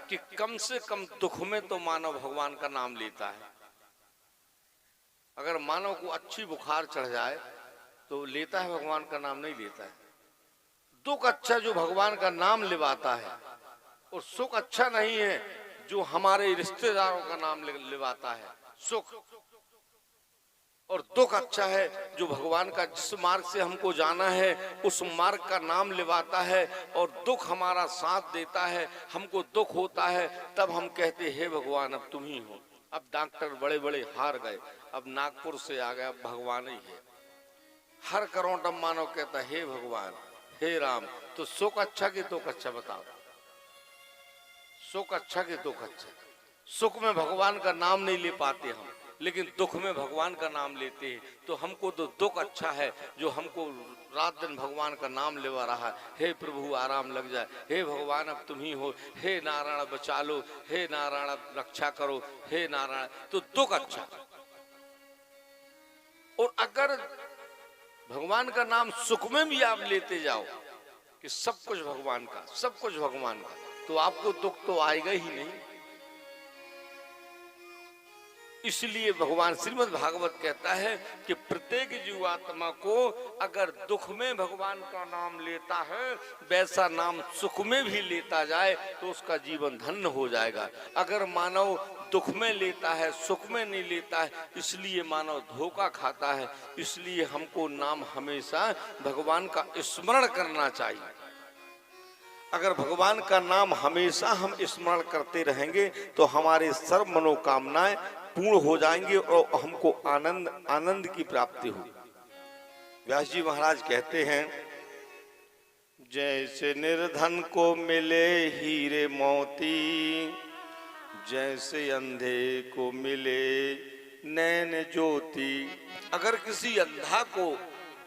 कि कम से कम दुख में तो मानव भगवान का नाम लेता है। अगर मानव को अच्छी बुखार चढ़ जाए तो लेता है भगवान का नाम, नहीं लेता है। दुख अच्छा जो भगवान का नाम लिवाता है, और सुख अच्छा नहीं है जो हमारे रिश्तेदारों का नाम लिवाता है सुख। और दुख अच्छा है जो भगवान का जिस मार्ग से हमको जाना है उस मार्ग का नाम लिवाता है, और दुख हमारा साथ देता है। हमको दुख होता है तब हम कहते हे भगवान अब तुम ही हो। अब डॉक्टर बड़े बड़े हार गए, अब नागपुर से आ गए, अब भगवान ही है। हर करोड़ मानव कहता हे भगवान हे राम। तो सुख अच्छा कि दुख अच्छा बताओ? सुख अच्छा कि दुख अच्छा? सुख में भगवान का नाम नहीं ले पाते हम, लेकिन दुख में भगवान का नाम लेते हैं। तो हमको तो दुख अच्छा है जो हमको रात दिन भगवान का नाम लेवा रहा है। हे प्रभु आराम लग जाए, हे भगवान अब तुम ही हो, हे नारायण बचा लो, हे नारायण रक्षा करो, हे नारायण। तो दुख अच्छा। और अगर भगवान का नाम सुख में भी आप लेते जाओ कि सब कुछ भगवान का, सब कुछ भगवान का, तो आपको दुख तो आएगा ही नहीं। इसलिए भगवान श्रीमद् भागवत कहता है कि प्रत्येक जीवात्मा को अगर दुख में भगवान का नाम लेता है वैसा नाम सुख में भी लेता जाए तो उसका जीवन धन्य हो जाएगा। अगर मानव दुख में लेता है सुख में नहीं लेता है, इसलिए मानव धोखा खाता है। इसलिए हमको नाम हमेशा भगवान का स्मरण करना चाहिए। अगर भगवान का नाम हमेशा हम स्मरण करते रहेंगे तो हमारे सर्व मनोकामनाएं पूर्ण हो जाएंगे और हमको आनंद आनंद की प्राप्ति होगी। व्यास जी महाराज कहते हैं जैसे निर्धन को मिले हीरे मोती, जैसे अंधे को मिले नैन ज्योति। अगर किसी अंधा को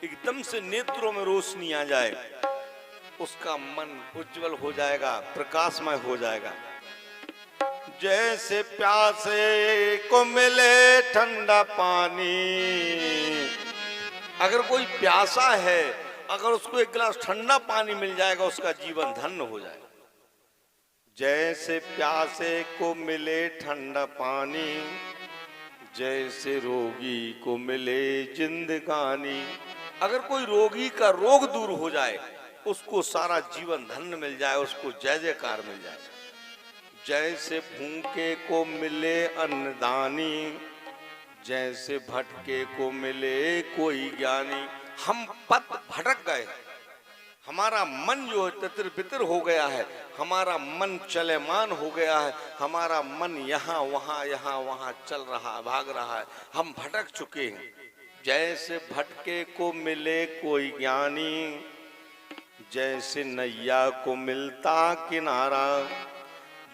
एकदम से नेत्रों में रोशनी आ जाए उसका मन उज्जवल हो जाएगा, प्रकाशमय हो जाएगा। जैसे प्यासे को मिले ठंडा पानी, अगर कोई प्यासा है अगर उसको एक गिलास ठंडा पानी मिल जाएगा उसका जीवन धन्य हो जाएगा। जैसे प्यासे को मिले ठंडा पानी, जैसे रोगी को मिले जिंदगानी। अगर कोई रोगी का रोग दूर हो जाए उसको सारा जीवन धन्य मिल जाए, उसको जय जयकार मिल जाए। जैसे भूखे को मिले अन्नदानी, जैसे भटके को मिले कोई ज्ञानी। हम पथ भटक गए, हमारा मन जो तितर बितर हो गया है, हमारा मन चलेमान हो गया है, हमारा मन यहाँ वहाँ चल रहा है, भाग रहा है, हम भटक चुके हैं। जैसे भटके को मिले कोई ज्ञानी, जैसे नैया को मिलता किनारा,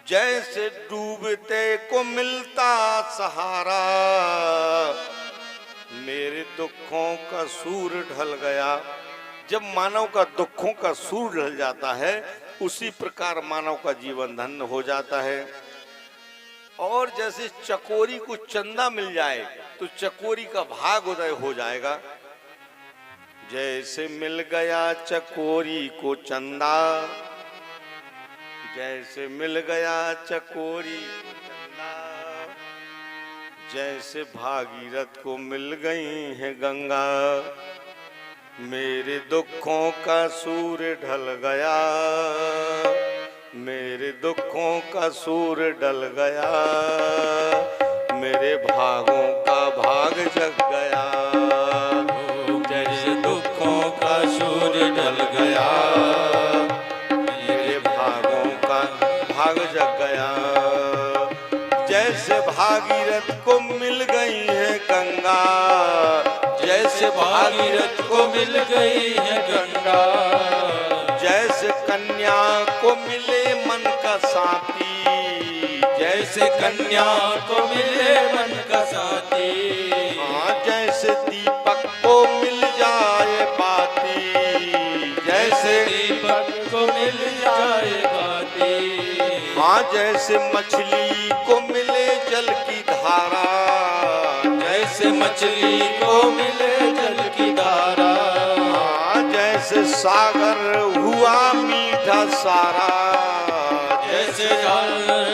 जैसे डूबते को मिलता सहारा। मेरे दुखों का सूर ढल गया। जब मानव का दुखों का सूर ढल जाता है उसी प्रकार मानव का जीवन धन्य हो जाता है। और जैसे चकोरी को चंदा मिल जाए तो चकोरी का भाग उदय हो जाएगा। जैसे मिल गया चकोरी को चंदा, जैसे मिल गया चकोरी को चंदा, जैसे भागीरथ को मिल गई है गंगा। मेरे दुखों का सूर ढल गया, मेरे दुखों का सूर ढल गया, मेरे भागों का भाग जग गया। जैसे दुखों का सूर ढल गया, मेरे भागों का भाग जग गया। जैसे भागीरथ को मिल गई है गंगा, जैसे भागीरथ को मिल गई है गंगा, जैसे कन्या को मिले मन का साथी, जैसे कन्या को मिले मन का साथी। हाँ जैसे दीपक को मिल जाए बाती, जैसे दीपक को मिल जाए बाती। हाँ जैसे मछली को मिले जल की धारा, जैसे मछली को मिले जल की धारा। हाँ जैसे सागर हुआ मीठा सारा, जैसे सागर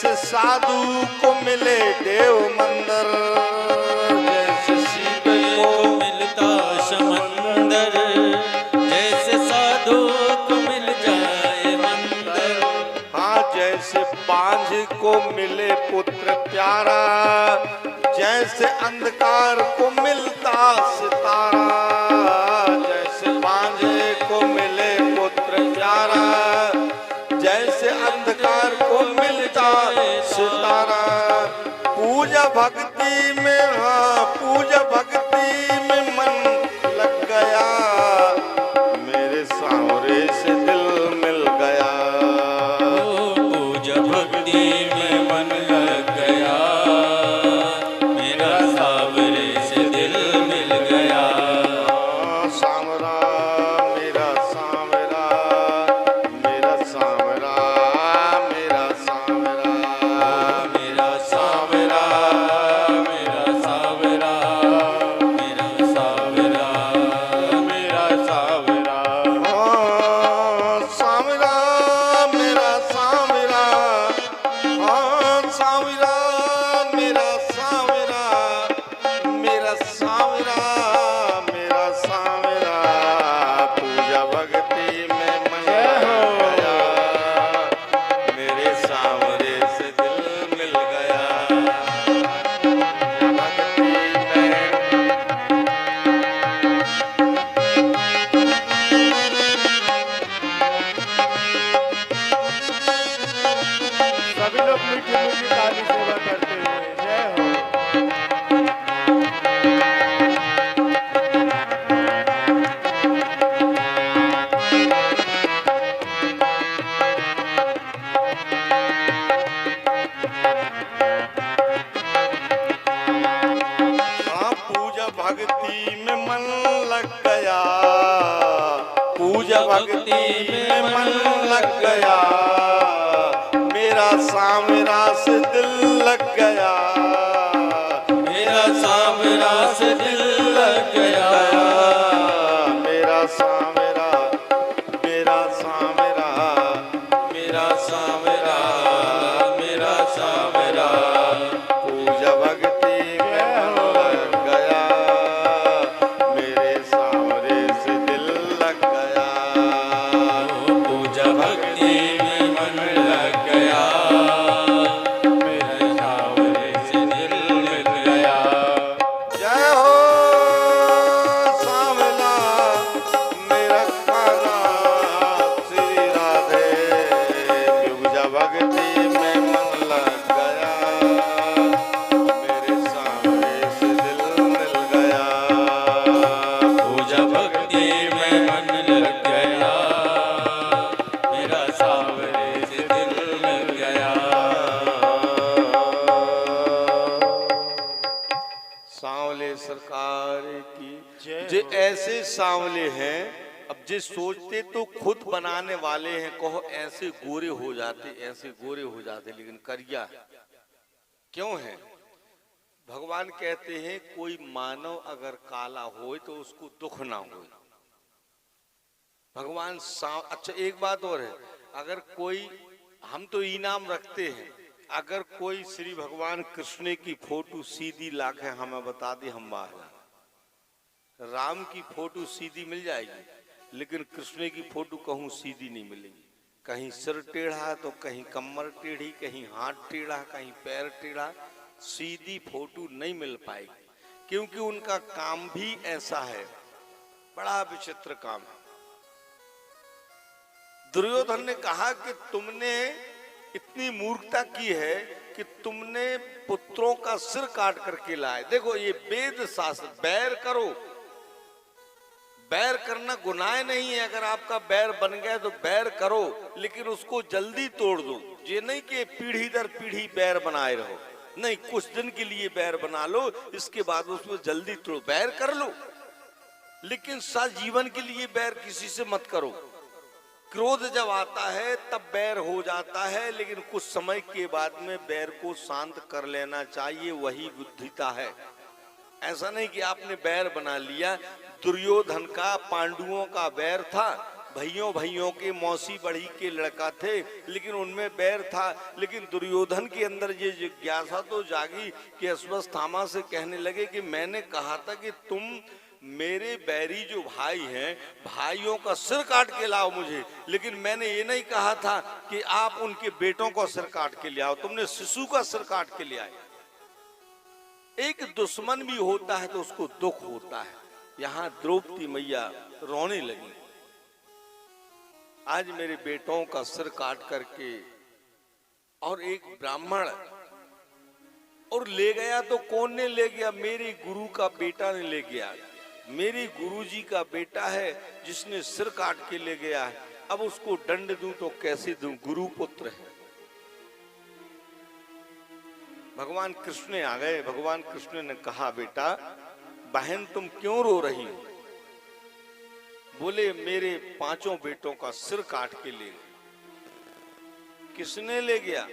जैसे साधु को मिले देव मंदिर, जैसे शिव को मिलता समंदर, जैसे साधु को मिल जाए मंदिर। हाँ जैसे बांझ को मिले पुत्र प्यारा, जैसे अंधकार को मिलता सितारा, जैसे बांझे को मिले पुत्र प्यारा, जैसे अंधकार को मिलता सितारा। पूजा भक्ति में, हाँ पूजा भक्ति में मन लग गया, मेरे सांवरे से दिल मिल गया। पूजा भक्ति में मन लग गया, मेरा सांवरे से दिल मिल गया। सांवरा मेरा सांवरा, मेरा सांवरा, मेरा सांवरा, मेरा सांवरा, मेरा सांवरा, मेरा सांवरा, मेरा सांवरा। हाँ सांवरा मेरा सांवरा, हाँ सांवरा मेरा सांवरा, मेरा सांवरा, मेरा सांवरा। पूजा भक्ति में मन लग गया, मेरे सांवरे से दिल मिल गया। भक्ति में सभी लोग मीठी मीठी ताली सेवा करते हुए जय हो। हाँ पूजा भक्ति में मन लग गया, पूजा भक्ति में मन लग गया, मेरा सांवरा से दिल लग गया, मेरा सांवरा से दिल लग गया। मेरा सांवरा, मेरा सांवरा, मेरा सांवरा, मेरा सांवरा। पूजा भक्ति में मन लग गया, मेरे सांवरे से दिल लग गया। पूजा भक्ति में मन लग गया, मेरे सांवरे से दिल लग गया। जय हो सांवला मेरा कान्हा श्री राधे, पूजा भक्ति में मन लग गया, मेरे सांवरे से दिल मिल गया। पूजा भक्ति में मन लग गया, मेरा सांवरे से दिल लग गया। सांवले सरकार की जो ऐसे सांवले हैं, अब जो सोचते तो खुद बनाने वाले हैं, कहो ऐसे गोरे हो जाते, ऐसे गोरे हो जाते, लेकिन करिया क्यों है? भगवान कहते हैं कोई मानव अगर काला हो तो उसको दुख ना हो। भगवान अच्छा एक बात और है, अगर कोई, हम तो इनाम रखते हैं, अगर कोई श्री भगवान कृष्ण की फोटो सीधी लाके हमें बता दे, हम बाहर। राम की फोटो सीधी मिल जाएगी, लेकिन कृष्ण की फोटो कहूँ सीधी नहीं मिलेगी। कहीं सिर टेढ़ा तो कहीं कमर टेढ़ी, कहीं हाथ टेढ़ा, कहीं पैर टेढ़ा, सीधी फोटो नहीं मिल पाएगी, क्योंकि उनका काम भी ऐसा है, बड़ा विचित्र काम है। दुर्योधन ने कहा कि तुमने इतनी मूर्खता की है कि तुमने पुत्रों का सिर काट करके लाए। देखो ये वेद शास्त्र, बैर करो, बैर करना गुनाह नहीं है। अगर आपका बैर बन गया तो बैर करो, लेकिन उसको जल्दी तोड़ दो। ये नहीं कि पीढ़ी दर पीढ़ी बैर बनाए रहो, नहीं, कुछ दिन के लिए बैर बना लो, इसके बाद उसको जल्दी तोड़ो। बैर कर लो, लेकिन सजीवन के लिए बैर किसी से मत करो। क्रोध जब आता है तब बैर हो जाता है, लेकिन कुछ समय के बाद में बैर को शांत कर लेना चाहिए, वही बुद्धिता है। ऐसा नहीं कि आपने बैर बना लिया। दुर्योधन का पांडवों का बैर था, भाइयों भाइयों के मौसी बड़ी के लड़का थे, लेकिन उनमें बैर था। लेकिन दुर्योधन के अंदर ये जिज्ञासा तो जागी कि अश्वत्थामा से कहने लगे कि मैंने कहा था कि तुम मेरे बैरी जो भाई हैं, भाइयों का सिर काट के लाओ मुझे, लेकिन मैंने ये नहीं कहा था कि आप उनके बेटों का सिर काट के ले आओ। तुमने शिशु का सिर काट के ले आए। एक दुश्मन भी होता है तो उसको दुख होता है। यहां द्रौपदी मैया रोने लगी। आज मेरे बेटों का सिर काट करके और एक ब्राह्मण और ले गया, तो कौन ने ले गया? मेरे गुरु का बेटा ने ले गया। मेरे गुरुजी का बेटा है जिसने सिर काट के ले गया है। अब उसको दंड दूं तो कैसे दूं? गुरु पुत्र है। भगवान कृष्ण आ गए। भगवान कृष्ण ने कहा, बेटा बहन तुम क्यों रो रही हो? बोले मेरे 5 बेटों का सिर काट के ले गए। किसने ले गया?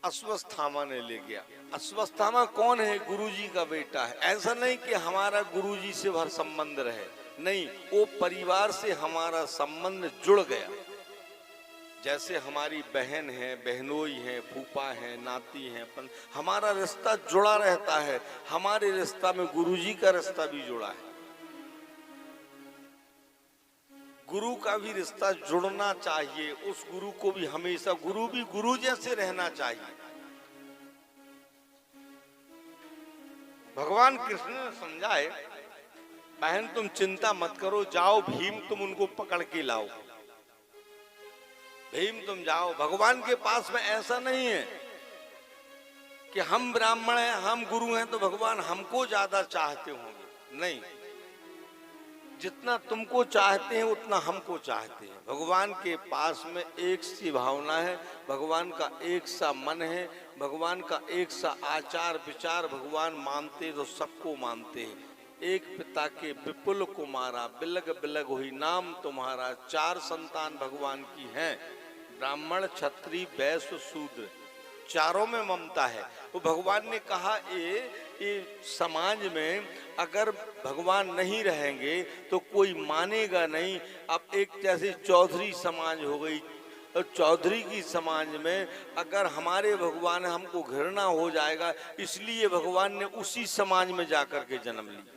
अश्वत्थामा ने ले गया। अश्वत्थामा कौन है? गुरुजी का बेटा है। ऐसा नहीं कि हमारा गुरुजी से भर संबंध रहे, नहीं, वो परिवार से हमारा संबंध जुड़ गया। जैसे हमारी बहन है, बहनोई है, फूफा है, नाती है, हमारा रिश्ता जुड़ा रहता है। हमारे रिश्ता में गुरुजी का रिश्ता भी जुड़ा है। गुरु का भी रिश्ता जुड़ना चाहिए। उस गुरु को भी हमेशा गुरु भी गुरु जैसे रहना चाहिए। भगवान कृष्ण ने समझाए, बहन तुम चिंता मत करो, जाओ भीम तुम उनको पकड़ के लाओ। भीम तुम जाओ। भगवान के पास में ऐसा नहीं है कि हम ब्राह्मण हैं, हम गुरु हैं तो भगवान हमको ज्यादा चाहते होंगे। नहीं, जितना तुमको चाहते हैं उतना हमको चाहते हैं। भगवान के पास में एक सी भावना है, भगवान का एक सा मन है, भगवान का एक सा आचार विचार। भगवान मानते तो सबको मानते हैं। एक पिता के विपुल कुमारा, बिलग बिलग हुई नाम तुम्हारा। 4 संतान भगवान की हैं, ब्राह्मण क्षत्रिय वैश्य शूद्र, चारों में ममता है। तो भगवान ने कहा ये समाज में अगर भगवान नहीं रहेंगे तो कोई मानेगा नहीं। अब एक जैसे चौधरी समाज हो गई, और चौधरी की समाज में अगर हमारे भगवान हमको घृणा हो जाएगा, इसलिए भगवान ने उसी समाज में जाकर के जन्म लिया।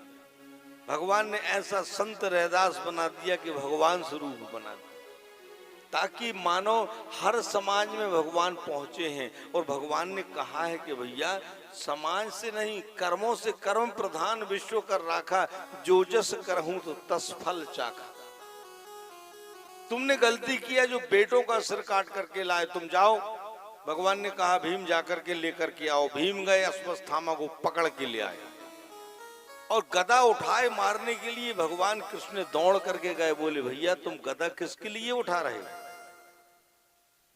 भगवान ने ऐसा संत रहदास बना दिया कि भगवान स्वरूप बना दिया, ताकि मानो हर समाज में भगवान पहुंचे हैं। और भगवान ने कहा है कि भैया समाज से नहीं, कर्मों से कर्म प्रधान विश्व कर राखा, जो जस करहूं तो तस फल चाखा। तुमने गलती किया जो बेटों का सिर काट करके लाए, तुम जाओ। भगवान ने कहा भीम जाकर के लेकर के आओ। भीम गए, अश्वत्थामा को पकड़ के ले आए और गदा उठाए मारने के लिए। भगवान कृष्ण दौड़ करके गए। बोले भैया तुम गदा किसके लिए उठा रहे हो?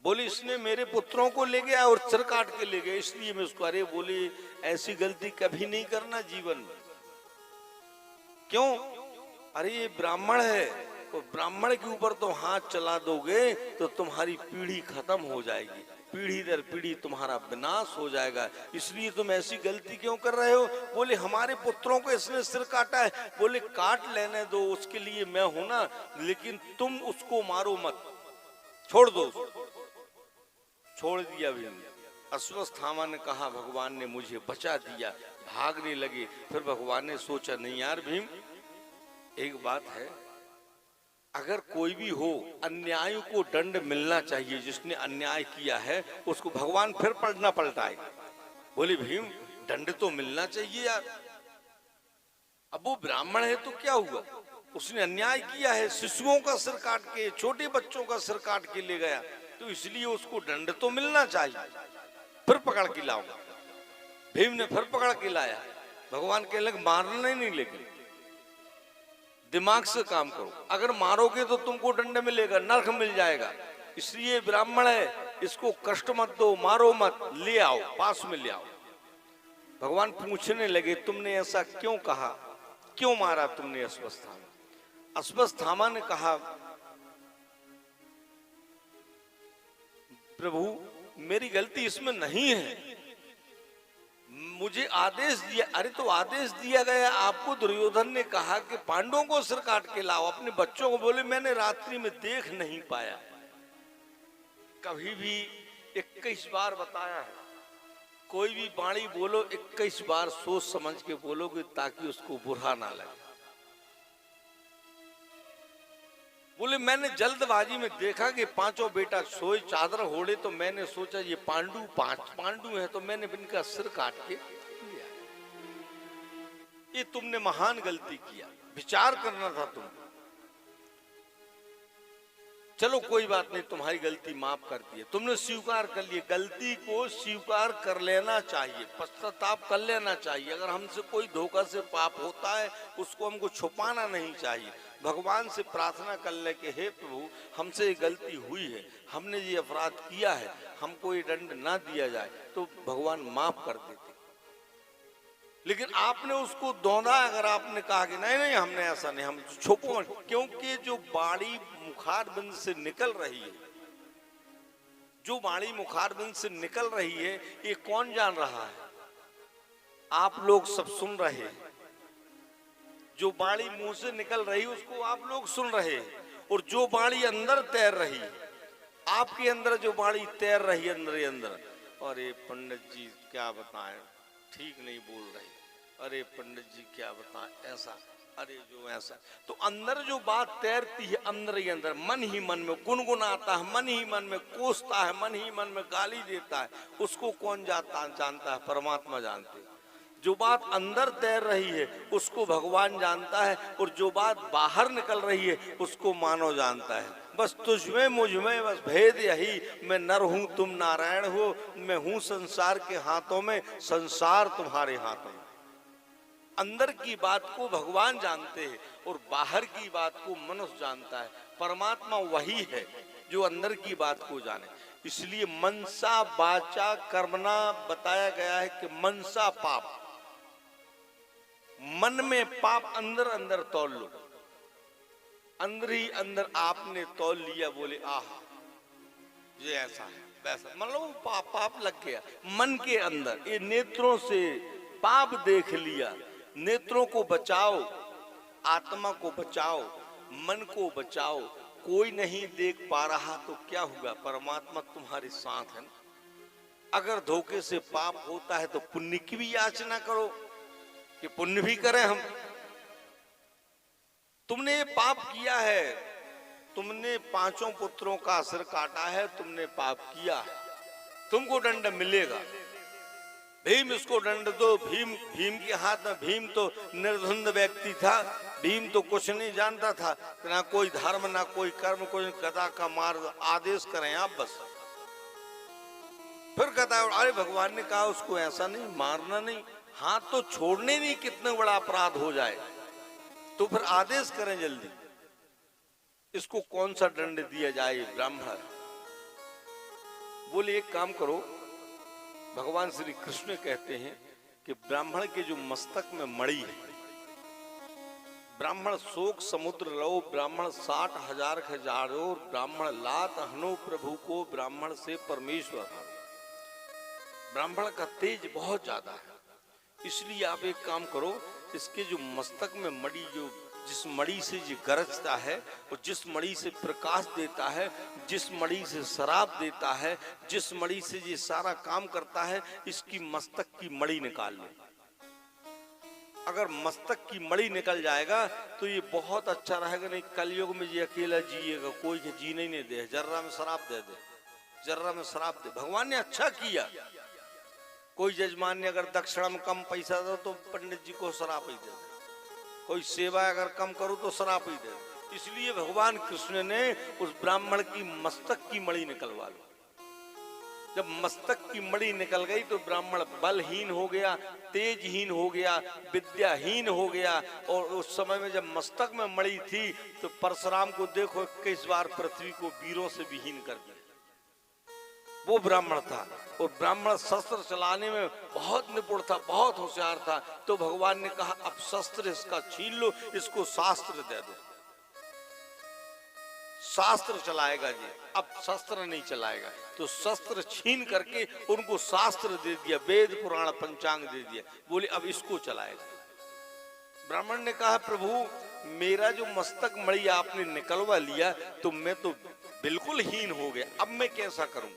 बोले इसने मेरे पुत्रों को ले गया और सिर काट के ले गया, इसलिए मैं उसको। अरे बोले ऐसी गलती कभी नहीं करना जीवन में। क्यों? अरे ये ब्राह्मण है, और ब्राह्मण के ऊपर तो हाथ चला दोगे तो तुम्हारी पीढ़ी खत्म हो जाएगी, पीढ़ी दर पीढ़ी तुम्हारा विनाश हो जाएगा, इसलिए तुम ऐसी गलती क्यों कर रहे हो? बोले हमारे पुत्रों को इसने सिर काटा है। बोले काट लेने दो, उसके लिए मैं हूं ना, लेकिन तुम उसको मारो मत, छोड़ दो। छोड़ दिया भीम। अश्वत्थामा ने कहा भगवान ने मुझे बचा दिया, भागने लगे। फिर भगवान ने सोचा नहीं यार भीम, एक बात है, अगर कोई भी हो अन्याय को दंड मिलना चाहिए। जिसने अन्याय किया है उसको भगवान फिर पलटना पलटाए। बोले भीम दंड तो मिलना चाहिए यार। अब वो ब्राह्मण है तो क्या हुआ, उसने अन्याय किया है, शिशुओं का सिर काट के, छोटे बच्चों का सिर काट के ले गया, तो इसलिए उसको दंड तो मिलना चाहिए। फिर पकड़ के लाओ। भीम ने फिर पकड़ के लाया। भगवान कहने लगे मारना ही नहीं, लेकिन दिमाग से काम करो। अगर मारोगे तो तुमको दंड मिलेगा, नरक मिल जाएगा। इसलिए ब्राह्मण है, इसको कष्ट मत दो, मारो मत, ले आओ, पास में ले आओ। भगवान पूछने लगे तुमने ऐसा क्यों कहा, क्यों मारा तुमने अश्वत्थामा? अश्वत्थामा ने कहा प्रभु मेरी गलती इसमें नहीं है, मुझे आदेश दिया। अरे तो आदेश दिया गया आपको, दुर्योधन ने कहा कि पांडवों को सिर काट के लाओ। अपने बच्चों को बोले मैंने रात्रि में देख नहीं पाया। कभी भी 21 बार बताया है, कोई भी वाणी बोलो 21 बार सोच समझ के बोलोगे ताकि उसको बुरा ना लगे। बोले मैंने जल्दबाजी में देखा कि पांचों बेटा सोए चादर ओढ़े, तो मैंने सोचा ये पांच पांडु हैं, तो मैंने इनका सिर काट के लिया। ये तुमने महान गलती किया, विचार करना था तुम। चलो कोई बात नहीं, तुम्हारी गलती माफ कर दी है, तुमने स्वीकार कर लिए। गलती को स्वीकार कर लेना चाहिए, पश्चाताप कर लेना चाहिए। अगर हमसे कोई धोखा से पाप होता है उसको हमको छुपाना नहीं चाहिए। भगवान से प्रार्थना कर ले कि हे प्रभु हमसे ये गलती हुई है, हमने ये अपराध किया है, हमको ये दंड ना दिया जाए, तो भगवान माफ कर देते। लेकिन आपने उसको दौड़ा, अगर आपने कहा कि नहीं नहीं हमने ऐसा नहीं, हम छुपो, क्योंकि जो बाड़ी मुखारबिंद से निकल रही है, जो बाड़ी मुखारबिंद से निकल रही है, ये कौन जान रहा है? आप लोग सब सुन रहे हैं। जो बाणी मुंह से निकल रही उसको आप लोग सुन रहे हैं, और जो बाणी अंदर तैर रही, आपके अंदर जो बाणी तैर रही अंदर ही अंदर, अरे पंडित जी क्या बताएं, ठीक नहीं बोल रही, अरे पंडित जी क्या बताएं ऐसा, अरे जो ऐसा, तो अंदर जो बात तैरती है अंदर ही अंदर, मन ही मन में गुनगुनाता है, मन ही मन में कोसता है, मन ही मन में गाली देता है, उसको कौन जानता है? परमात्मा जानते हैं। जो बात अंदर तैर रही है उसको भगवान जानता है, और जो बात बाहर निकल रही है उसको मानव जानता है। बस तुझमें मुझमें बस भेद यही, मैं नर हूं तुम नारायण हो, मैं हूं संसार के हाथों में, संसार तुम्हारे हाथों में। अंदर की बात को भगवान जानते हैं और बाहर की बात को मनुष्य जानता है। परमात्मा वही है जो अंदर की बात को जाने। इसलिए मनसा वाचा कर्मणा बताया गया है कि मनसा पाप, मन में पाप अंदर अंदर तौल लो, अंदर ही अंदर आपने तौल लिया, बोले आह ये ऐसा है वैसा, मतलब पाप लग गया मन के अंदर। ये नेत्रों से पाप देख लिया। नेत्रों को बचाओ, आत्मा को बचाओ, मन को बचाओ। कोई नहीं देख पा रहा तो क्या हुआ, परमात्मा तुम्हारे साथ है। अगर धोखे से पाप होता है तो पुण्य की भी याचना करो कि पुण्य भी करें हम। तुमने ये पाप किया है, तुमने 5 पुत्रों का सिर काटा है, तुमने पाप किया है, तुमको दंड मिलेगा। भीम इसको दंड दो। भीम के हाथ में, भीम तो निर्धुंध व्यक्ति था, भीम तो कुछ नहीं जानता था, ना कोई धर्म ना कोई कर्म, कोई गदा का मार आदेश करें आप बस। फिर कहता है अरे भगवान ने कहा उसको ऐसा नहीं मारना नहीं, हाथ तो छोड़ने नहीं, कितना बड़ा अपराध हो जाए, तो फिर आदेश करें जल्दी, इसको कौन सा दंड दिया जाए। ब्राह्मण बोले एक काम करो, भगवान श्री कृष्ण कहते हैं कि ब्राह्मण के जो मस्तक में मणि है, ब्राह्मण शोक समुद्र लो, ब्राह्मण 60,000 खजारो, ब्राह्मण लात हनो प्रभु को, ब्राह्मण से परमेश्वर। ब्राह्मण का तेज बहुत ज्यादा है, इसलिए आप एक काम करो, इसके जो मस्तक में मणि, जो जिस मणि से ये गरजता है और जिस मणि से प्रकाश देता है, जिस मणि से शराब देता है, जिस मणि से ये सारा काम करता है, इसकी मस्तक की मणि निकाल लो। अगर मस्तक की मणि निकल जाएगा तो ये बहुत अच्छा रहेगा। नहीं कलयुग में ये अकेला जिएगा, कोई जीने नहीं दे, जर्रा में शराब दे दे, जर्रा में शराब दे। भगवान ने अच्छा किया, कोई जजमान ने अगर दक्षिणा में कम पैसा दो तो पंडित जी को शराब ही दे दे, कोई सेवा अगर कम करो तो शराब ही दे दे। इसलिए भगवान कृष्ण ने उस ब्राह्मण की मस्तक की मणि निकलवा लो। जब मस्तक की मणि निकल गई तो ब्राह्मण बलहीन हो गया, तेजहीन हो गया, विद्याहीन हो गया। और उस समय में जब मस्तक में मणि थी तो परशुराम को देखो 21 बार पृथ्वी को वीरों से विहीन कर दिया। वो ब्राह्मण था, और ब्राह्मण शस्त्र चलाने में बहुत निपुण था, बहुत होशियार था। तो भगवान ने कहा अब शस्त्र इसका छीन लो, इसको शास्त्र दे दो। शास्त्र चलाएगा जी, अब शस्त्र नहीं चलाएगा। तो शस्त्र छीन करके उनको शास्त्र दे दिया, वेद पुराण पंचांग दे दिया, बोले अब इसको चलाएगा। ब्राह्मण ने कहा प्रभु मेरा जो मस्तक मणि आपने निकलवा लिया तो मैं तो बिल्कुल हीन हो गया, अब मैं कैसा करूं।